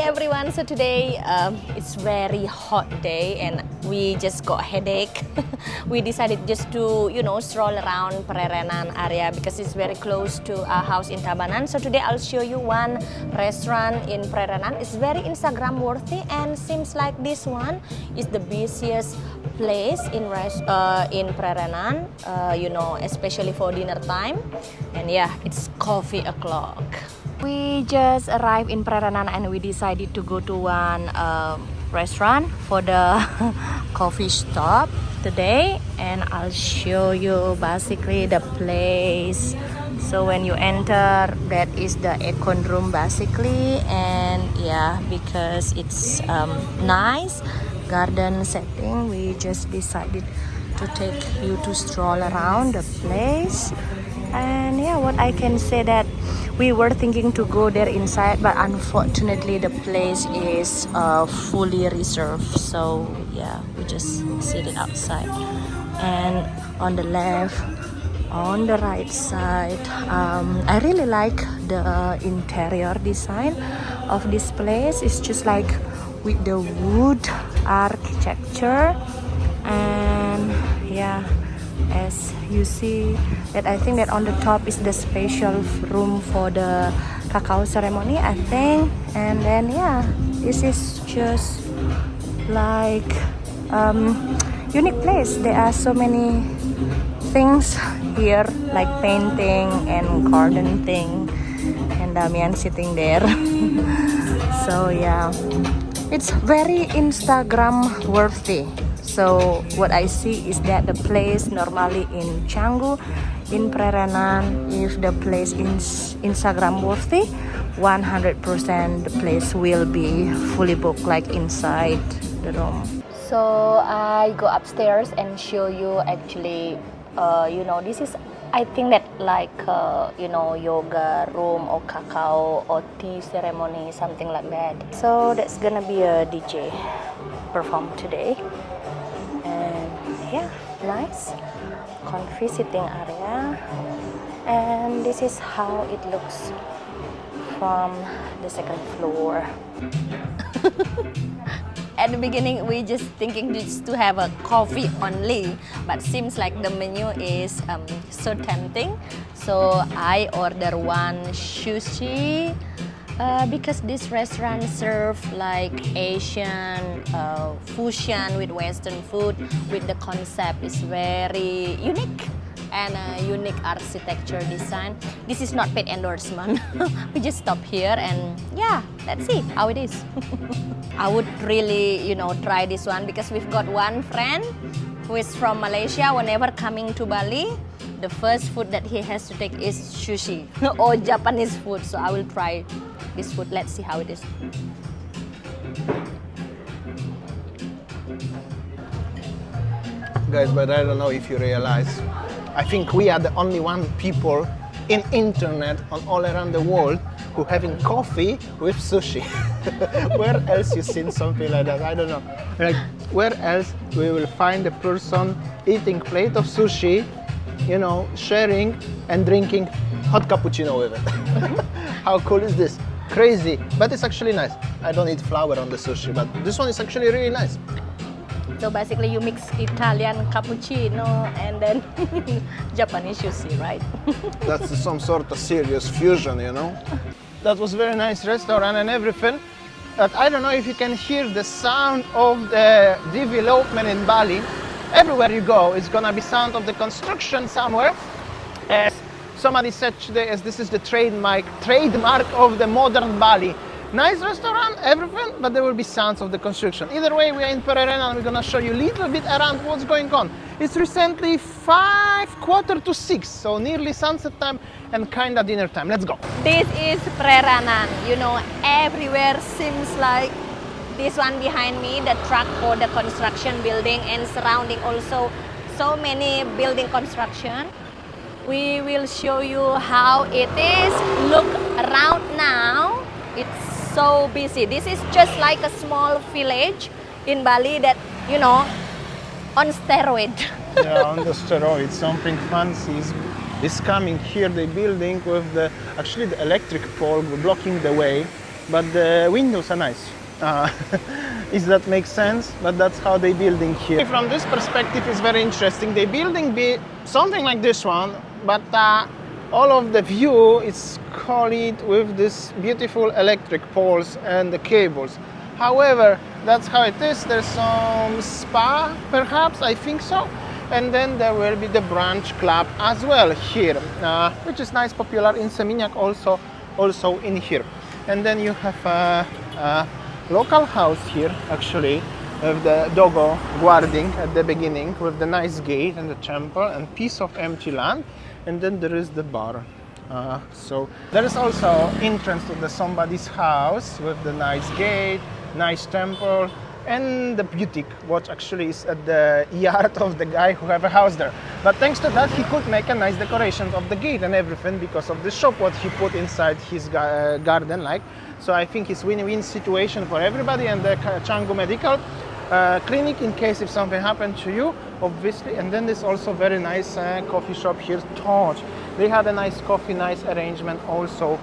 everyone. So today it's very hot day and we just got headache. We decided just to stroll around Prerenan area because it's very close to our house in Tabanan. So today I'll show you one restaurant in Prerenan. It's very Instagram worthy and seems like this one is the busiest place in Prerenan, especially for dinner time. And yeah, it's coffee o'clock. We just arrived in Prerenan and we decided to go to one restaurant for the coffee stop today, and I'll show you basically the place. So when you enter, that is the econ room basically, and yeah, because it's nice garden setting, we just decided to take you to stroll around the place. And yeah, what I can say that we were thinking to go there inside, but unfortunately the place is fully reserved. So yeah, we just sit it outside. And on the left, on the right side, I really like the interior design of this place. It's just like with the wood architecture, and yeah, as you see that I think that on the top is the special room for the cacao ceremony, I think. And then yeah, this is just like unique place. There are so many things here like painting and garden thing, and Damian sitting there. So yeah, it's very Instagram worthy. So what I see is that the place normally in Canggu, in Prerenan, if the place is Instagram worthy, 100% the place will be fully booked, like inside the room. So I go upstairs and show you actually, this is, I think that like, yoga room or cacao or tea ceremony, something like that. So that's gonna be a DJ perform today. And yeah, nice comfy sitting area, and this is how it looks from the second floor. At the beginning we just thinking just to have a coffee only, but seems like the menu is so tempting, so I order one sushi. Because this restaurant serve like Asian fusion with Western food, with the concept is very unique and unique architecture design. This is not paid endorsement. We just stop here and yeah, let's see how it is. I would really try this one because we've got one friend who is from Malaysia. Whenever coming to Bali, the first food that he has to take is sushi or Japanese food. So I will try this food. Let's see how it is. Guys, but I don't know if you realize, I think we are the only one people in internet on all around the world who having coffee with sushi. Where else you seen something like that? I don't know. Like, where else we will find a person eating plate of sushi, sharing and drinking hot cappuccino with it? How cool is this? Crazy, but it's actually nice. I don't eat flour on the sushi, but this one is actually really nice. So basically you mix Italian cappuccino and then Japanese sushi, right? That's some sort of serious fusion, That was very nice restaurant and everything. But I don't know if you can hear the sound of the development in Bali. Everywhere you go, it's gonna be sound of the construction somewhere. As somebody said today, as this is the trademark of the modern Bali. Nice restaurant, everything, but there will be sounds of the construction. Either way, we are in Prerenan and we're gonna show you a little bit around what's going on. It's recently 5:45, so nearly sunset time and kinda dinner time. Let's go. This is Prerenan. Everywhere seems like this one behind me, the truck for the construction building, and surrounding also so many building construction. We will show you how it is. Look around now. It's so busy. This is just like a small village in Bali that, on steroid. Yeah, on the steroid, something fancy is coming here. They building with the electric pole blocking the way. but the windows are nice. If that makes sense, but that's how they building here. From this perspective, it's very interesting. They building be something like this one, but all of the view is colored with this beautiful electric poles and the cables. However, that's how it is. There's some spa, perhaps, I think so. And then there will be the brunch club as well here, which is nice, popular in Seminyak, also in here. And then you have a local house here, actually, with the doggo guarding at the beginning, with the nice gate and the temple and piece of empty land. And then there is the bar. So there is also entrance to somebody's house with the nice gate, nice temple, and the boutique, what actually is at the yard of the guy who have a house there. But thanks to that, he could make a nice decoration of the gate and everything because of the shop what he put inside his garden, like. So I think it's win-win situation for everybody, and the Canggu Medical Clinic in case if something happened to you, obviously. And then there's also very nice coffee shop here, Torch. They had a nice coffee, nice arrangement, also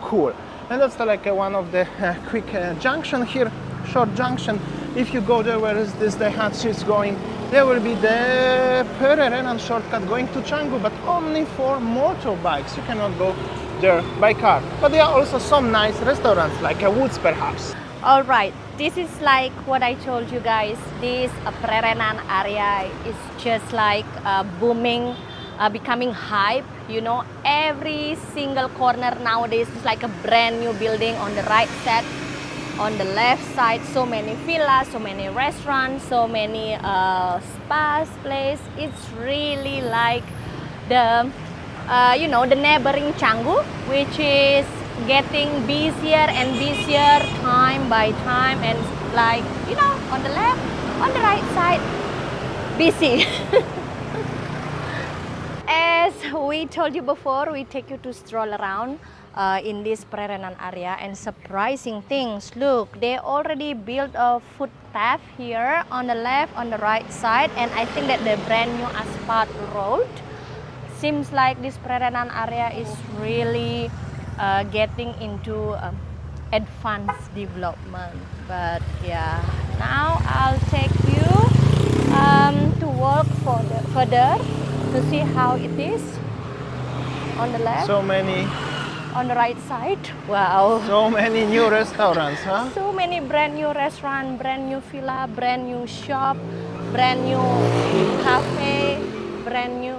cool. And that's like one of the quick junction here, short junction. If you go there, where is this Daihatsu is going, there will be the Pererenan shortcut going to Canggu, but only for motorbikes. You cannot go there by car. But there are also some nice restaurants, like a Woods perhaps. All right, this is like what I told you guys. This Pererenan area is just like booming, becoming hype. You know, every single corner nowadays is like a brand new building. On the right side, on the left side, so many villas, so many restaurants, so many spas place. It's really like the you know, the neighboring Canggu, which is getting busier and busier time by time, and like, you know, on the left, on the right side, busy. As we told you before, we take you to stroll around in this Pererenan area, and surprising things. Look, they already built a footpath here on the left, on the right side, and I think that the brand new asphalt road. Seems like this Pererenan area is really getting into advanced development. But yeah, now I'll take you to walk further to see how it is on the left. So many. On the right side, wow. So many new restaurants, huh? So many brand new restaurant, brand new villa, brand new shop, brand new cafe, brand new.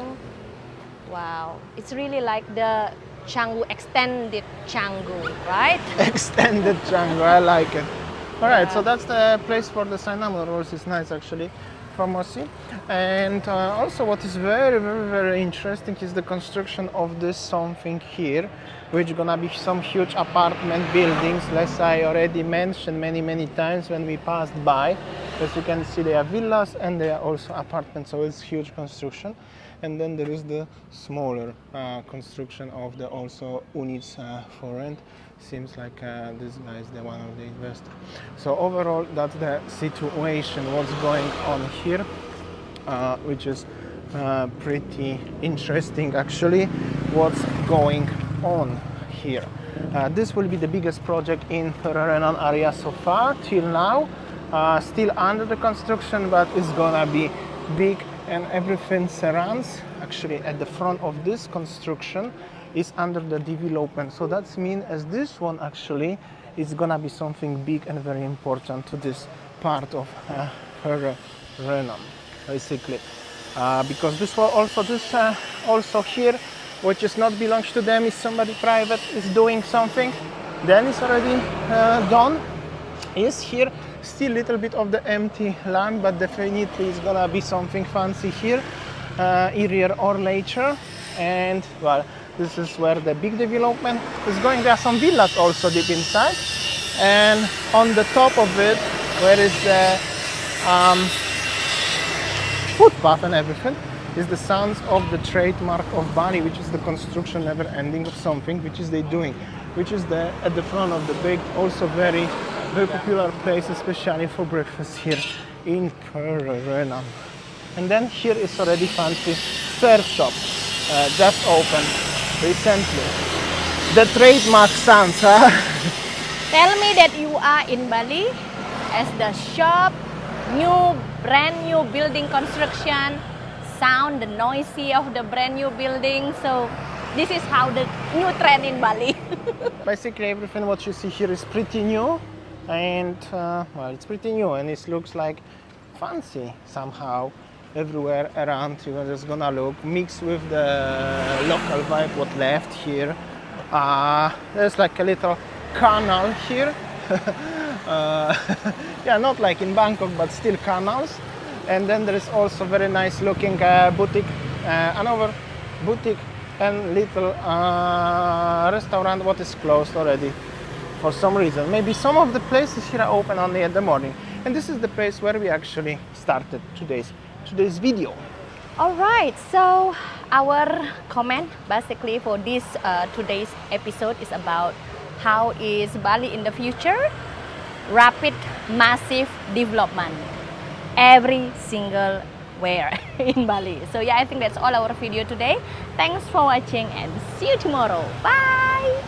Wow, it's really like the Canggu, extended Canggu, right? Extended Canggu, I like it. All right, Yeah. so that's the place for the cinnamon rolls. It's nice actually, from Mosi. And also what is very, very, very interesting is the construction of this something here, which gonna be some huge apartment buildings, as I already mentioned many, many times when we passed by. As you can see, they are villas and they are also apartments, so it's huge construction. And then there is the smaller construction of the also units for rent. Seems like this guy is the one of the investors. So overall, that's the situation, what's going on here, which is pretty interesting actually, what's going on here. This will be the biggest project in Pererenan area so far till now. Still under the construction, but it's gonna be big, and everything surrounds actually at the front of this construction is under the development. So that means as this one actually is gonna be something big and very important to this part of Pererenan, basically, because this one also here, which is not belongs to them, is somebody private is doing something. Then it's already done. Is here still a little bit of the empty land, but definitely it's gonna be something fancy here, earlier or later. And well, this is where the big development is going. There are some villas also deep inside, and on the top of it, where is the footpath and everything, is the sounds of the Trademark of Bali, which is the construction never ending of something, which is they doing, which is the at the front of the big, also very popular place, especially for breakfast here in Pererenan. And then here is already fancy surf shop, just opened recently. The Trademark sounds, huh? Tell me that you are in Bali as the shop, brand new building construction, sound the noisy of the brand new building. So this is how the new trend in Bali. Basically everything what you see here is pretty new, and well, it's pretty new and it looks like fancy somehow everywhere around. You're just gonna look mixed with the local vibe what left here. There's like a little canal here. Yeah, not like in Bangkok, but still canals. And then there is also very nice looking boutique, another boutique and little restaurant what is closed already for some reason. Maybe some of the places here are open only at the morning. And this is the place where we actually started today's video. Alright, so our comment basically for this today's episode is about how is Bali in the future. Rapid, massive development every single where in Bali. So yeah, I think that's all our video today. Thanks for watching and see you tomorrow. Bye!